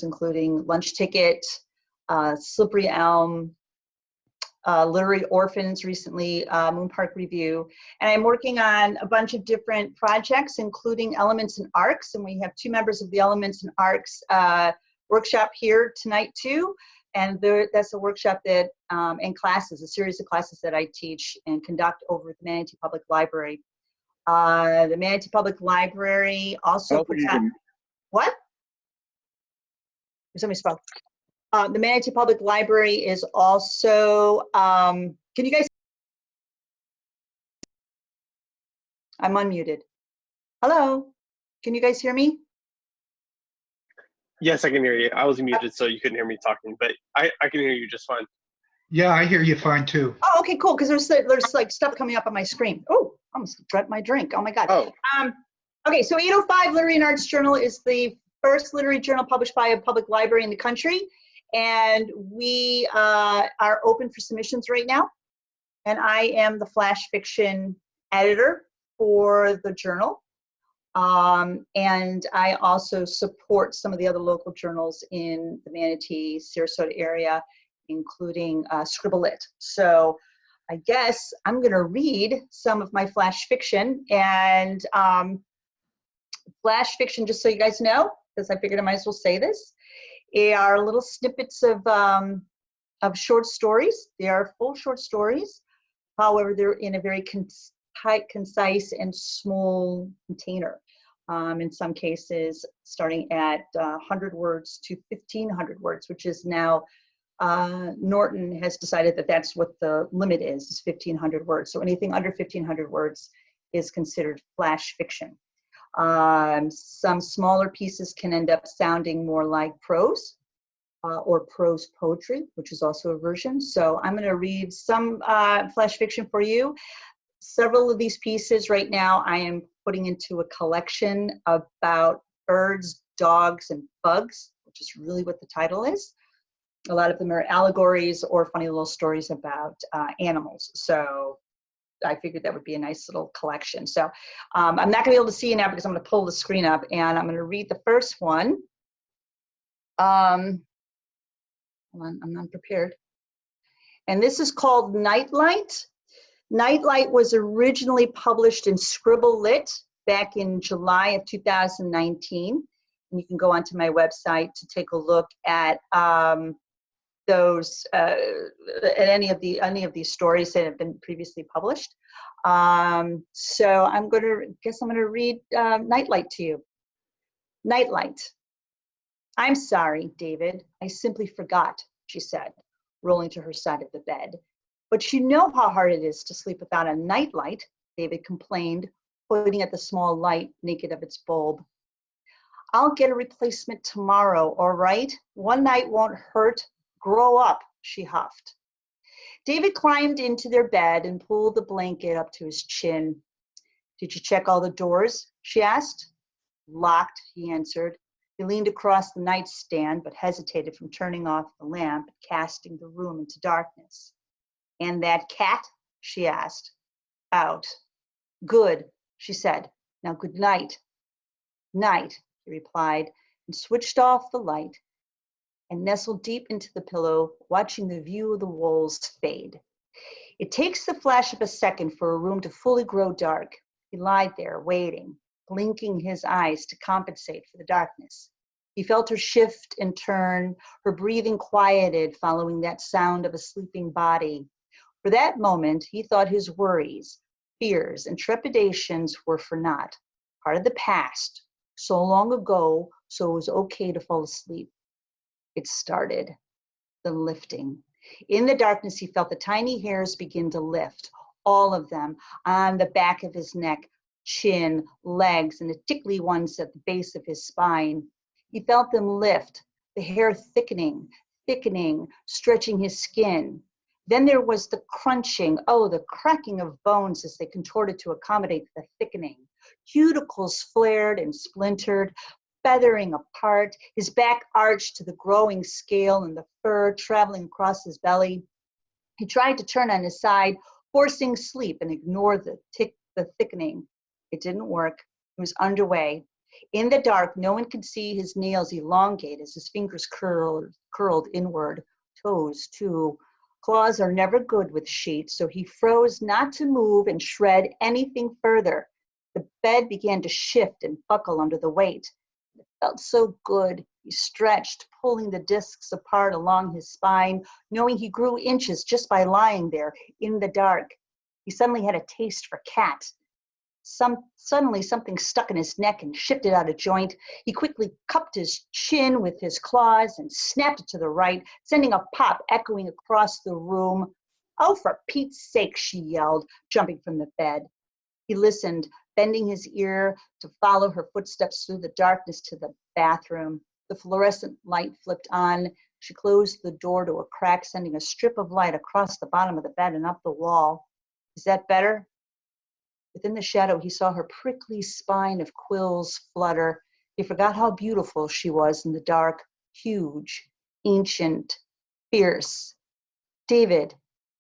including Lunch Ticket, Slippery Elm, Literary Orphans recently, MoonPark Review. And I'm working on a bunch of different projects, including Elements and Arcs. And we have 2 members of the Elements and Arcs workshop here tonight too. And that's a workshop that, and classes, a series of classes that I teach and conduct over at the Manatee Public Library. The Manatee Public Library also puts on, what? Somebody spoke. The Manatee Public Library is also, can you guys? I'm unmuted. Hello, can you guys hear me? Yes, I can hear you. I was muted, so you couldn't hear me talking, but I can hear you just fine. Yeah, I hear you fine too. Oh, okay, cool, because there's like stuff coming up on my screen. Oh, I almost dropped my drink. Oh my God. Oh. Okay, so 805 Literary and Arts Journal is the first literary journal published by a public library in the country. And we are open for submissions right now. And I am the flash fiction editor for the journal. And I also support some of the other local journals in the Manatee, Sarasota area, including Scribble Lit. So I guess I'm gonna read some of my flash fiction. And flash fiction, just so you guys know, because I figured I might as well say this, are little snippets of short stories. They are full short stories. However, they're in a very tight, concise, and small container. In some cases, starting at 100 words to 1,500 words, which is now, Norton has decided that that's what the limit is 1,500 words. So anything under 1,500 words is considered flash fiction. Some smaller pieces can end up sounding more like prose or prose poetry, which is also a version. So I'm going to read some flash fiction for you. Several of these pieces right now I am putting into a collection about birds, dogs, and bugs, which is really what the title is. A lot of them are allegories or funny little stories about animals. So I figured that would be a nice little collection. So I'm not gonna be able to see you now because I'm gonna pull the screen up and I'm gonna read the first one. Hold on, I'm not prepared. And this is called Nightlight. Nightlight was originally published in Scribble Lit back in July of 2019. And you can go onto my website to take a look at those at any of these stories that have been previously published. So I'm gonna read Nightlight to you. Nightlight. I'm sorry, David. I simply forgot, she said, rolling to her side of the bed. But you know how hard it is to sleep without a nightlight, David complained, pointing at the small light naked of its bulb. I'll get a replacement tomorrow, all right? One night won't hurt. Grow up, she huffed. David climbed into their bed and pulled the blanket up to his chin. Did you check all the doors? She asked. Locked, he answered. He leaned across the nightstand, but hesitated from turning off the lamp, casting the room into darkness. And that cat? She asked. Out. Good, she said. Now good night. Night, he replied, and switched off the light and nestled deep into the pillow, watching the view of the walls fade. It takes the flash of a second for a room to fully grow dark. He lied there, waiting, blinking his eyes to compensate for the darkness. He felt her shift and turn, her breathing quieted following that sound of a sleeping body. For that moment, he thought his worries, fears, and trepidations were for naught, part of the past, so long ago, so it was okay to fall asleep. It started, the lifting. In the darkness, he felt the tiny hairs begin to lift, all of them, on the back of his neck, chin, legs, and the tickly ones at the base of his spine. He felt them lift, the hair thickening, stretching his skin. Then there was the crunching, the cracking of bones as they contorted to accommodate the thickening. Cuticles flared and splintered, feathering apart, his back arched to the growing scale and the fur traveling across his belly. He tried to turn on his side, forcing sleep and ignore the thickening. It didn't work. It was underway. In the dark, no one could see his nails elongate as his fingers curled inward. Toes, too. Claws are never good with sheets, so he froze not to move and shred anything further. The bed began to shift and buckle under the weight. It felt so good. He stretched, pulling the discs apart along his spine, knowing he grew inches just by lying there in the dark. He suddenly had a taste for cat. Suddenly something stuck in his neck and shifted out of joint. He quickly cupped his chin with his claws and snapped it to the right, sending a pop echoing across the room. "Oh, for Pete's sake," she yelled, jumping from the bed. He listened, bending his ear to follow her footsteps through the darkness to the bathroom. The fluorescent light flipped on. She closed the door to a crack, sending a strip of light across the bottom of the bed and up the wall. "Is that better?" Within the shadow, he saw her prickly spine of quills flutter. He forgot how beautiful she was in the dark, huge, ancient, fierce. "David,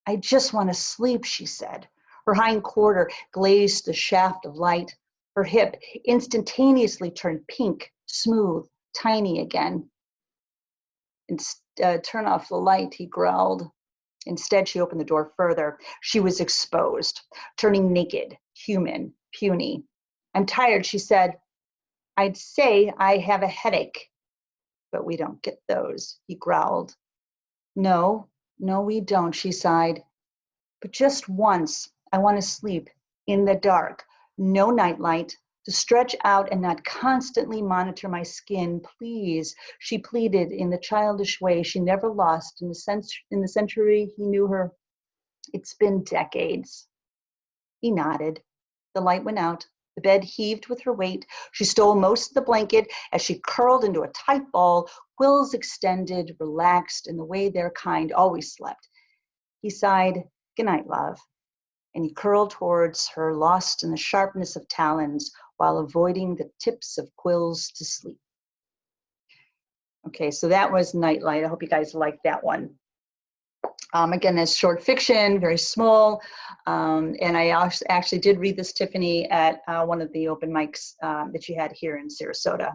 I just want to sleep," she said. Her hind quarter glazed the shaft of light. Her hip instantaneously turned pink, smooth, tiny again. "Turn off the light," he growled. Instead, she opened the door further. She was exposed, turning naked, human, puny. "I'm tired," she said. "I'd say I have a headache." "But we don't get those," he growled. No, we don't," she sighed. "But just once, I want to sleep in the dark, no nightlight, to stretch out and not constantly monitor my skin. Please," she pleaded in the childish way she never lost in the century he knew her. "It's been decades." He nodded. The light went out. The bed heaved with her weight. She stole most of the blanket as she curled into a tight ball, quills extended, relaxed in the way their kind always slept. He sighed, "Good night, love." And he curled towards her, lost in the sharpness of talons, while avoiding the tips of quills to sleep. Okay, so that was Nightlight. I hope you guys liked that one. Again, it's short fiction, very small. And I actually did read this, Tiffany, at one of the open mics that you had here in Sarasota.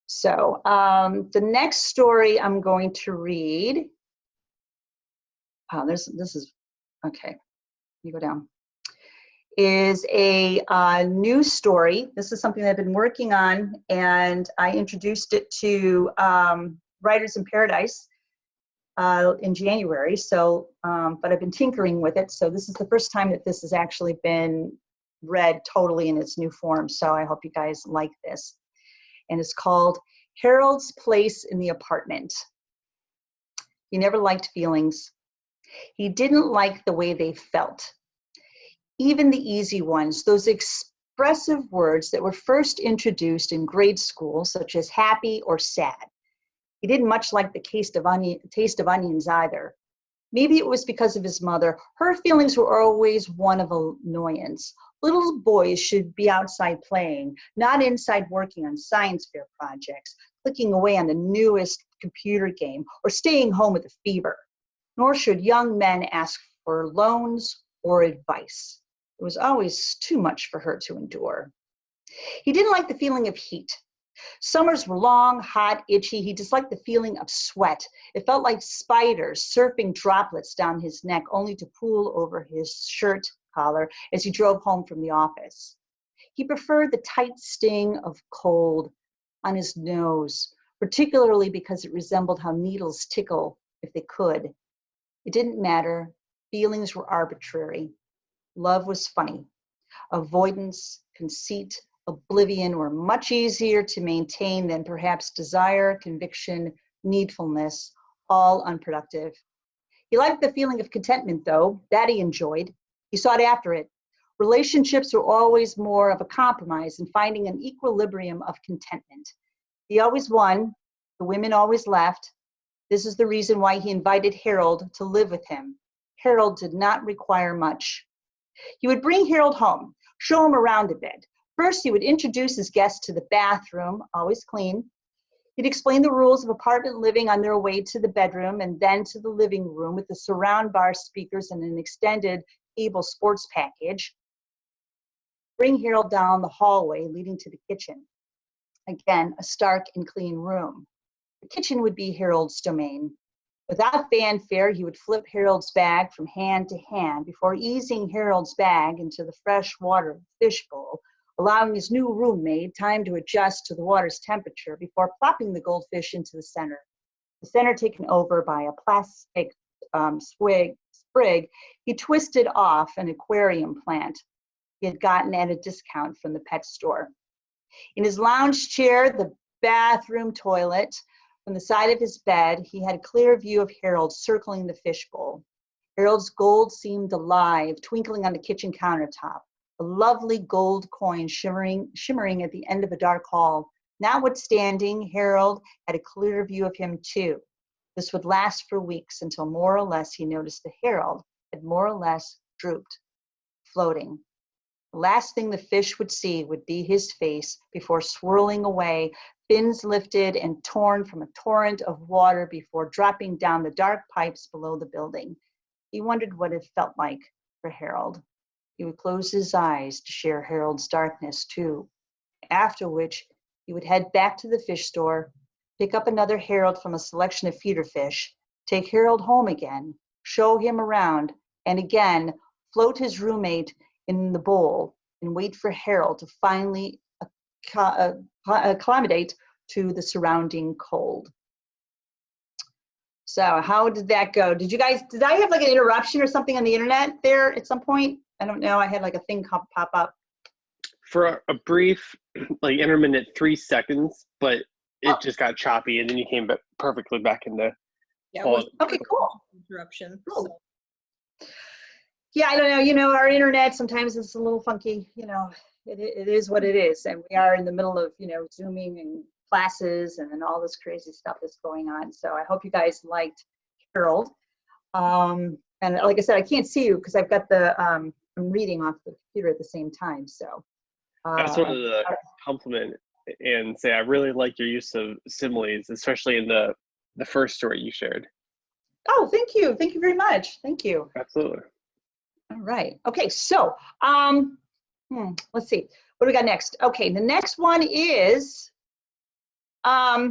So the next story I'm going to read, this is, okay, you go down, is a news story. This is something that I've been working on, and I introduced it to Writers in Paradise in January. So, but I've been tinkering with it. So this is the first time that this has actually been read totally in its new form. So I hope you guys like this. And it's called Harold's Place in the Apartment. He never liked feelings. He didn't like the way they felt. Even the easy ones, those expressive words that were first introduced in grade school, such as happy or sad. He didn't much like the taste of onions either. Maybe it was because of his mother. Her feelings were always one of annoyance. Little boys should be outside playing, not inside working on science fair projects, clicking away on the newest computer game, or staying home with a fever. Nor should young men ask for loans or advice. It was always too much for her to endure. He didn't like the feeling of heat. Summers were long, hot, itchy. He disliked the feeling of sweat. It felt like spiders surfing droplets down his neck, only to pool over his shirt collar as he drove home from the office. He preferred the tight sting of cold on his nose, particularly because it resembled how needles tickle if they could. It didn't matter. Feelings were arbitrary. Love was funny. Avoidance, conceit, oblivion were much easier to maintain than perhaps desire, conviction, needfulness, all unproductive. He liked the feeling of contentment, though. That he enjoyed. He sought after it. Relationships were always more of a compromise in finding an equilibrium of contentment. He always won. The women always left. This is the reason why he invited Harold to live with him. Harold did not require much. He would bring Harold home, show him around a bit. First, he would introduce his guests to the bathroom, always clean. He'd explain the rules of apartment living on their way to the bedroom and then to the living room with the surround bar speakers and an extended cable sports package. Bring Harold down the hallway leading to the kitchen. Again, a stark and clean room. The kitchen would be Harold's domain. Without fanfare, he would flip Harold's bag from hand to hand before easing Harold's bag into the fresh water fishbowl, allowing his new roommate time to adjust to the water's temperature before plopping the goldfish into the center. The center taken over by a plastic sprig he twisted off an aquarium plant he had gotten at a discount from the pet store. In his lounge chair, the bathroom toilet, from the side of his bed, he had a clear view of Harold circling the fishbowl. Harold's gold seemed alive, twinkling on the kitchen countertop, a lovely gold coin shimmering at the end of a dark hall. Notwithstanding, Harold had a clear view of him too. This would last for weeks until more or less he noticed that Harold had more or less drooped, floating. The last thing the fish would see would be his face before swirling away, fins lifted and torn from a torrent of water before dropping down the dark pipes below the building. He wondered what it felt like for Harold. He would close his eyes to share Harold's darkness too, after which he would head back to the fish store, pick up another Harold from a selection of feeder fish, take Harold home again, show him around, and again float his roommate in the bowl and wait for Harold to finally accommodate to the surrounding cold. So how did that go? Did I have like an interruption or something on the internet there at some point? I don't know. I had like a thing pop up. For a brief, like intermittent 3 seconds, but it just got choppy, and then you came perfectly back into. Yeah, okay, cool. Interruption. Cool. So. Yeah, I don't know. You know, our internet sometimes is a little funky. You know, it is what it is, and we are in the middle of Zooming and classes and all this crazy stuff that's going on. So I hope you guys liked Harold. And like I said, I can't see you because I've got the I'm reading off the computer at the same time. So I just wanted to compliment and say I really like your use of similes, especially in the first story you shared. Oh, thank you. Thank you very much. Thank you. Absolutely. All right. Okay. So let's see. What do we got next? Okay. The next one is let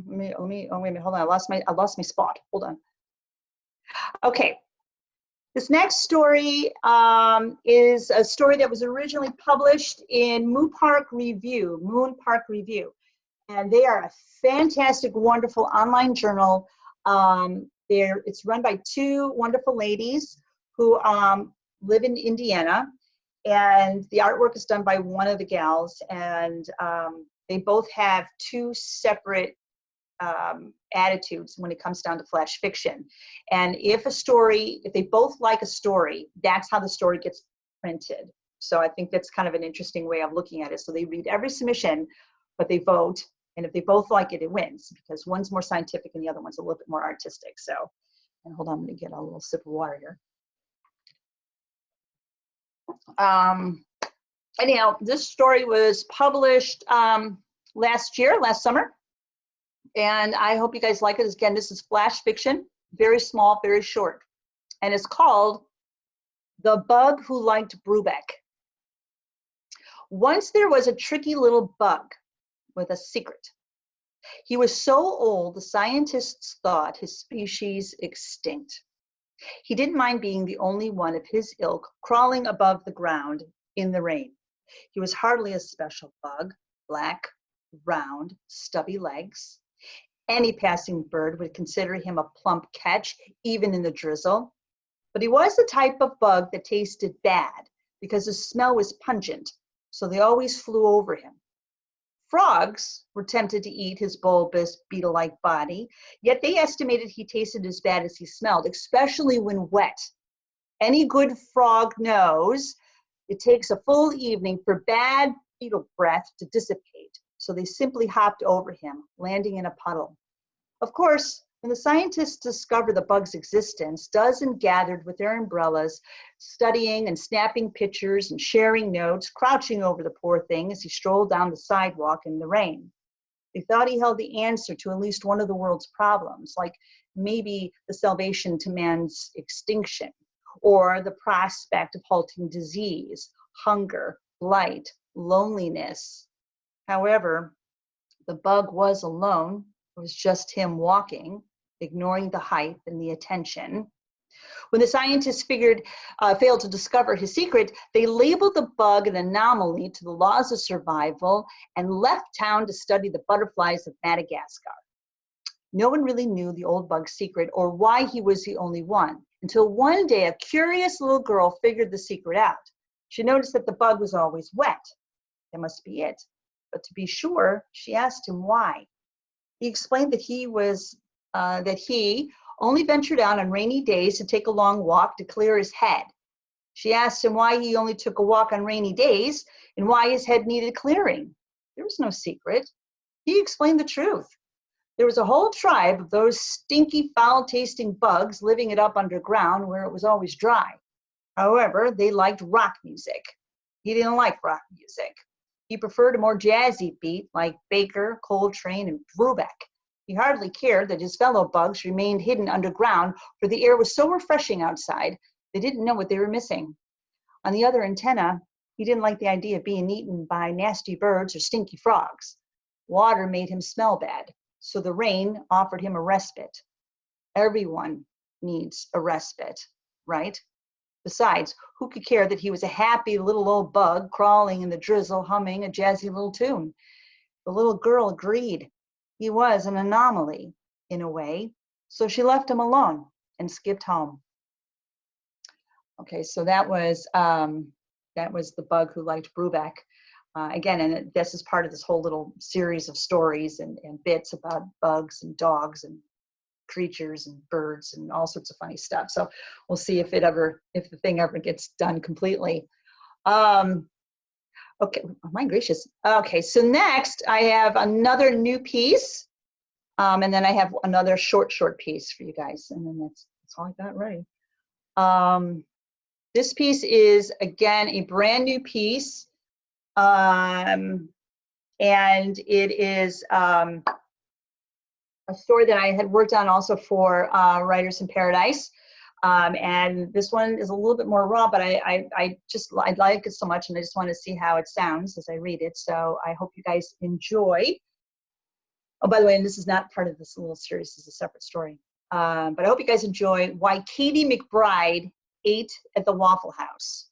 me oh wait a minute, hold on. I lost my spot. Hold on. Okay. This next story is a story that was originally published in MoonPark Review. And they are a fantastic, wonderful online journal. It's run by two wonderful ladies who live in Indiana. And the artwork is done by one of the gals. And they both have two separate attitudes when it comes down to flash fiction. And if they both like a story, that's how the story gets printed. So I think that's kind of an interesting way of looking at it. So they read every submission, but they vote. And if they both like it, it wins, because one's more scientific and the other one's a little bit more artistic. So, and hold on, I'm gonna get a little sip of water here. Anyhow, this story was published last summer. And I hope you guys like it. Again, this is flash fiction, very small, very short. And it's called The Bug Who Liked Brubeck. Once there was a tricky little bug with a secret. He was so old, the scientists thought his species extinct. He didn't mind being the only one of his ilk crawling above the ground in the rain. He was hardly a special bug, black, round, stubby legs. Any passing bird would consider him a plump catch, even in the drizzle. But he was the type of bug that tasted bad because his smell was pungent, so they always flew over him. Frogs were tempted to eat his bulbous, beetle-like body, yet they estimated he tasted as bad as he smelled, especially when wet. Any good frog knows it takes a full evening for bad beetle breath to dissipate, so they simply hopped over him, landing in a puddle. Of course, when the scientists discovered the bug's existence, dozens gathered with their umbrellas, studying and snapping pictures and sharing notes, crouching over the poor thing as he strolled down the sidewalk in the rain. They thought he held the answer to at least one of the world's problems, like maybe the salvation to man's extinction, or the prospect of halting disease, hunger, blight, loneliness. However, the bug was alone. It was just him walking, ignoring the hype and the attention. When the scientists failed to discover his secret, they labeled the bug an anomaly to the laws of survival and left town to study the butterflies of Madagascar. No one really knew the old bug's secret or why he was the only one, until one day a curious little girl figured the secret out. She noticed that the bug was always wet. That must be it. But to be sure, she asked him why. He explained that he only ventured out on rainy days to take a long walk to clear his head. She asked him why he only took a walk on rainy days and why his head needed clearing. There was no secret. He explained the truth. There was a whole tribe of those stinky, foul-tasting bugs living it up underground where it was always dry. However, they liked rock music. He didn't like rock music. He preferred a more jazzy beat like Baker, Coltrane, and Brubeck. He hardly cared that his fellow bugs remained hidden underground, for the air was so refreshing outside, they didn't know what they were missing. On the other antenna, he didn't like the idea of being eaten by nasty birds or stinky frogs. Water made him smell bad, so the rain offered him a respite. Everyone needs a respite, right? Besides, who could care that he was a happy little old bug crawling in the drizzle, humming a jazzy little tune? The little girl agreed. He was an anomaly, in a way, so she left him alone and skipped home. Okay, so that was the bug who liked Brubeck. Again, and this is part of this whole little series of stories and bits about bugs and dogs and creatures and birds and all sorts of funny stuff. So we'll see if the thing ever gets done completely. Okay, oh my gracious. Okay, so next I have another new piece, and then I have another short piece for you guys, and then that's all I got ready. This piece is, again, a brand new piece, and it is a story that I had worked on also for Writers in Paradise. And this one is a little bit more raw, but I like it so much, and I just want to see how it sounds as I read it. So I hope you guys enjoy. Oh, by the way, and this is not part of this little series, this is a separate story. But I hope you guys enjoy Why Katie McBride Ate at the Waffle House.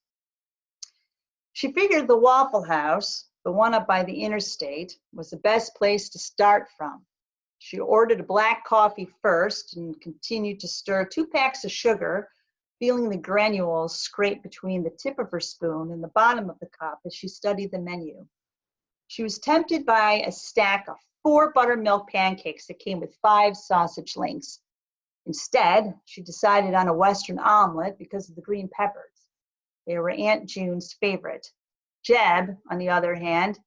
She figured the Waffle House, the one up by the interstate, was the best place to start from. She ordered a black coffee first and continued to stir 2 packs of sugar, feeling the granules scrape between the tip of her spoon and the bottom of the cup as she studied the menu. She was tempted by a stack of 4 buttermilk pancakes that came with 5 sausage links. Instead, she decided on a Western omelet because of the green peppers. They were Aunt June's favorite. Jeb, on the other hand,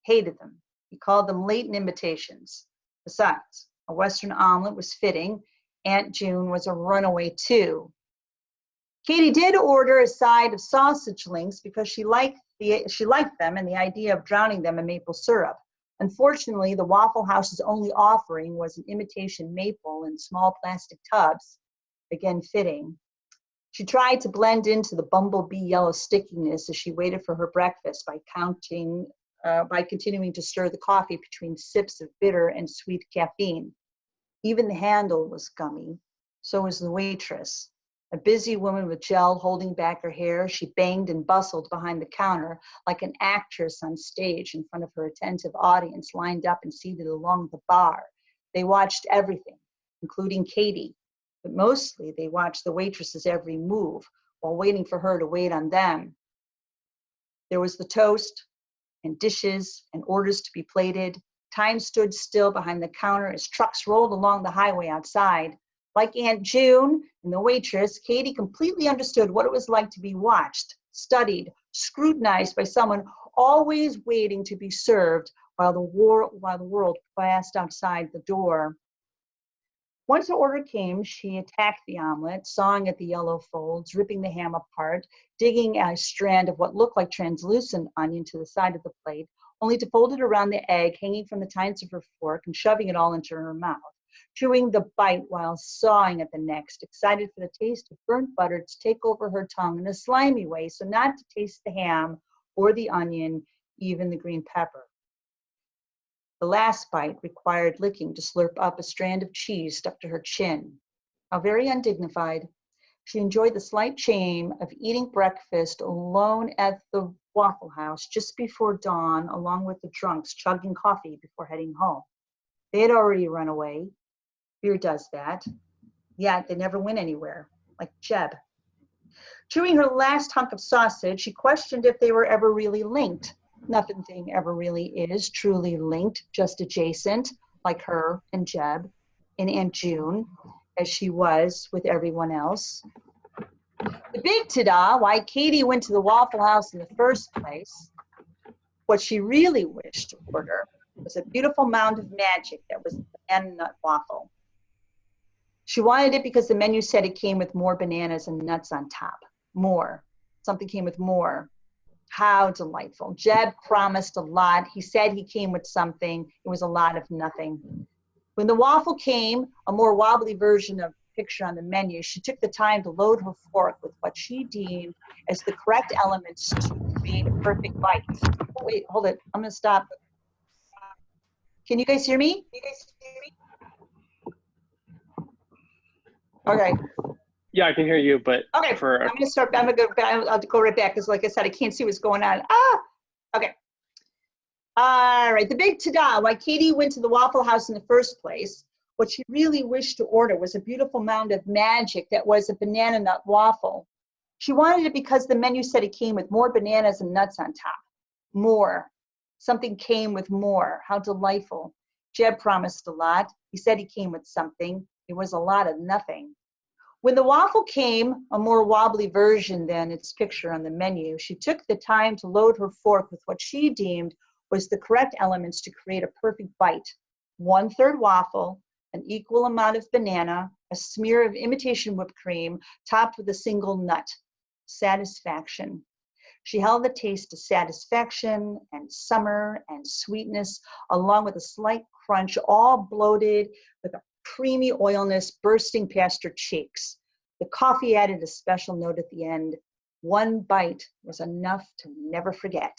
hated them. He called them latent imitations. Besides, a Western omelet was fitting. Aunt June was a runaway too. Katie did order a side of sausage links because she liked them and the idea of drowning them in maple syrup. Unfortunately, the Waffle House's only offering was an imitation maple in small plastic tubs, again fitting. She tried to blend into the bumblebee yellow stickiness as she waited for her breakfast by continuing to stir the coffee between sips of bitter and sweet caffeine. Even the handle was gummy. So was the waitress. A busy woman with gel holding back her hair, she banged and bustled behind the counter like an actress on stage in front of her attentive audience lined up and seated along the bar. They watched everything, including Katie, but mostly they watched the waitress's every move while waiting for her to wait on them. There was the toast and dishes and orders to be plated. Time stood still behind the counter as trucks rolled along the highway outside. Like Aunt June and the waitress, Katie completely understood what it was like to be watched, studied, scrutinized by someone always waiting to be served while the world passed outside the door. Once the order came, she attacked the omelet, sawing at the yellow folds, ripping the ham apart, digging a strand of what looked like translucent onion to the side of the plate, only to fold it around the egg hanging from the tines of her fork and shoving it all into her mouth, chewing the bite while sawing at the next, excited for the taste of burnt butter to take over her tongue in a slimy way so not to taste the ham or the onion, even the green pepper. The last bite required licking to slurp up a strand of cheese stuck to her chin. How very undignified. She enjoyed the slight shame of eating breakfast alone at the Waffle House just before dawn, along with the drunks chugging coffee before heading home. They had already run away. Beer does that. Yet they never went anywhere, like Jeb. Chewing her last hunk of sausage, she questioned if they were ever really linked. Nothing ever really is truly linked, just adjacent, like her and Jeb and Aunt June, as she was with everyone else. The big ta-da, why Katie went to the Waffle House in the first place, what she really wished to order was a beautiful mound of magic that was the banana nut waffle. She wanted it because the menu said it came with more bananas and nuts on top. More. Something came with more. How delightful. Jeb promised a lot. He said he came with something. It was a lot of nothing. When the waffle came, a more wobbly version of the picture on the menu, she took the time to load her fork with what she deemed as the correct elements to create a perfect bite. Oh, wait, hold it. I'm going to stop. Can you guys hear me? Okay. Yeah, I can hear you, but Okay, I'm gonna start. I'll go right back because, like I said, I can't see what's going on. Okay. All right, the big ta-da, why Katie went to the Waffle House in the first place, what she really wished to order was a beautiful mound of magic that was a banana nut waffle. She wanted it because the menu said it came with more bananas and nuts on top. More. Something came with more. How delightful. Jeb promised a lot. He said he came with something. It was a lot of nothing. When the waffle came, a more wobbly version than its picture on the menu, she took the time to load her fork with what she deemed was the correct elements to create a perfect bite. 1/3 waffle, an equal amount of banana, a smear of imitation whipped cream, topped with a single nut. Satisfaction. She held the taste of satisfaction and summer and sweetness, along with a slight crunch, all bloated with a creamy oilness bursting past her cheeks. The coffee added a special note at the end. One bite was enough to never forget.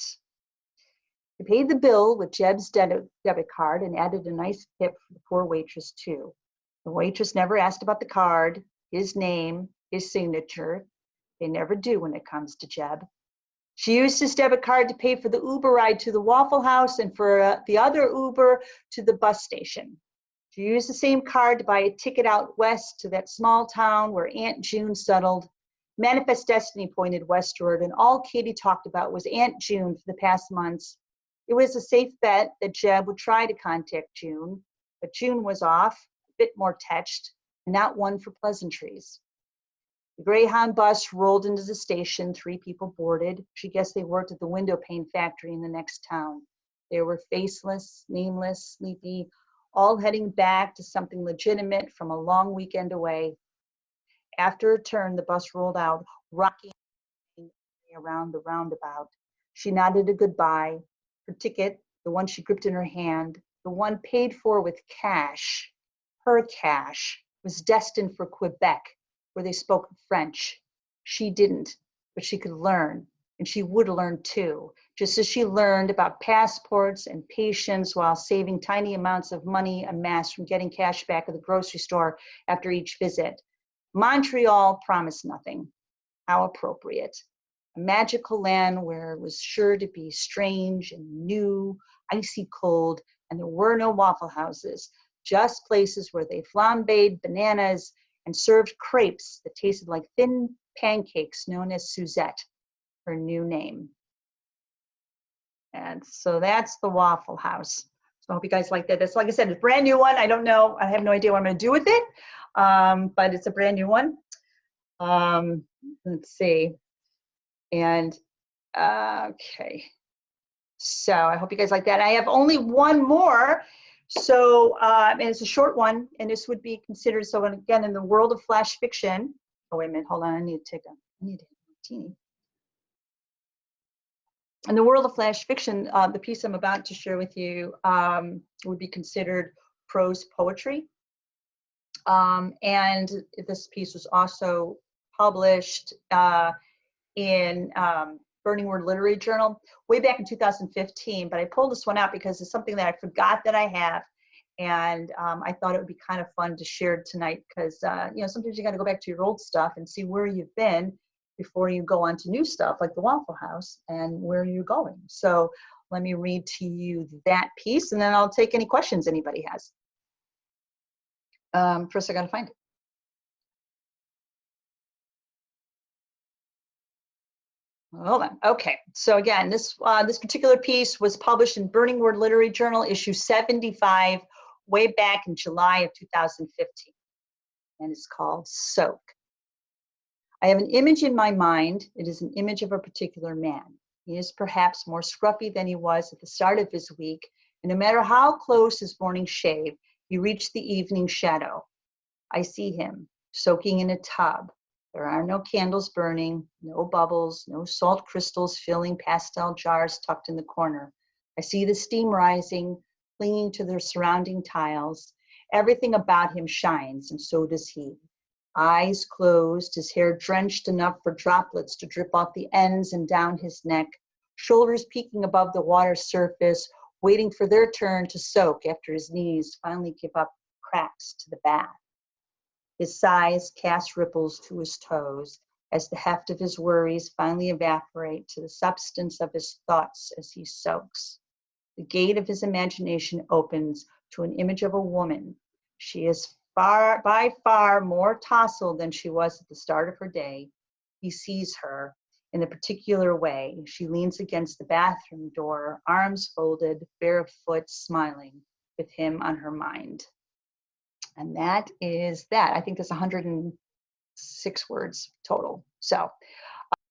He paid the bill with Jeb's debit card and added a nice tip for the poor waitress too. The waitress never asked about the card, his name, his signature. They never do when it comes to Jeb. She used his debit card to pay for the Uber ride to the Waffle House and for the other Uber to the bus station. She used the same card to buy a ticket out west to that small town where Aunt June settled. Manifest destiny pointed westward, and all Katie talked about was Aunt June for the past months. It was a safe bet that Jeb would try to contact June, but June was off, a bit more touched, and not one for pleasantries. The Greyhound bus rolled into the station, 3 people boarded. She guessed they worked at the window pane factory in the next town. They were faceless, nameless, sleepy, all heading back to something legitimate from a long weekend away. After a turn, the bus rolled out, rocking around the roundabout. She nodded a goodbye. Her ticket, the one she gripped in her hand, the one paid for with cash, her cash, was destined for Quebec, where they spoke French. She didn't, but she could learn, and she would learn too, just as she learned about passports and patience while saving tiny amounts of money amassed from getting cash back at the grocery store after each visit. Montreal promised nothing. How appropriate. A magical land where it was sure to be strange and new, icy cold, and there were no waffle houses, just places where they flambéed bananas and served crepes that tasted like thin pancakes known as Suzette, her new name. And so that's the Waffle House. So I hope you guys like that. That's, like I said, a brand new one. I don't know. I have no idea what I'm going to do with it, but it's a brand new one. Let's see. And okay. So I hope you guys like that. I have only one more. So, and it's a short one, and this would be considered, so again, in the world of flash fiction. Oh, wait a minute. Hold on. I need to take a martini. In the world of flash fiction, the piece I'm about to share with you would be considered prose poetry. And this piece was also published in Burning Word Literary Journal way back in 2015, but I pulled this one out because it's something that I forgot that I have. And I thought it would be kind of fun to share tonight because, sometimes you got to go back to your old stuff and see where you've been before you go on to new stuff like the Waffle House and where you're going. So let me read to you that piece and then I'll take any questions anybody has. First, I got to find it. Hold on. Okay. So again, this particular piece was published in Burning Word Literary Journal, issue 75, way back in July of 2015. And it's called Soak. I have an image in my mind. It is an image of a particular man. He is perhaps more scruffy than he was at the start of his week. And no matter how close his morning shave, he reached the evening shadow. I see him soaking in a tub. There are no candles burning, no bubbles, no salt crystals filling pastel jars tucked in the corner. I see the steam rising, clinging to the surrounding tiles. Everything about him shines, and so does he. Eyes closed, his hair drenched enough for droplets to drip off the ends and down his neck, shoulders peeking above the water's surface, waiting for their turn to soak after his knees finally give up cracks to the bath. His sighs cast ripples to his toes as the heft of his worries finally evaporate to the substance of his thoughts as he soaks. The gate of his imagination opens to an image of a woman. She is by far more tousled than she was at the start of her day. He sees her in a particular way. She leans against the bathroom door, arms folded, barefoot, smiling, with him on her mind. And that is that. I think there's 106 words total. So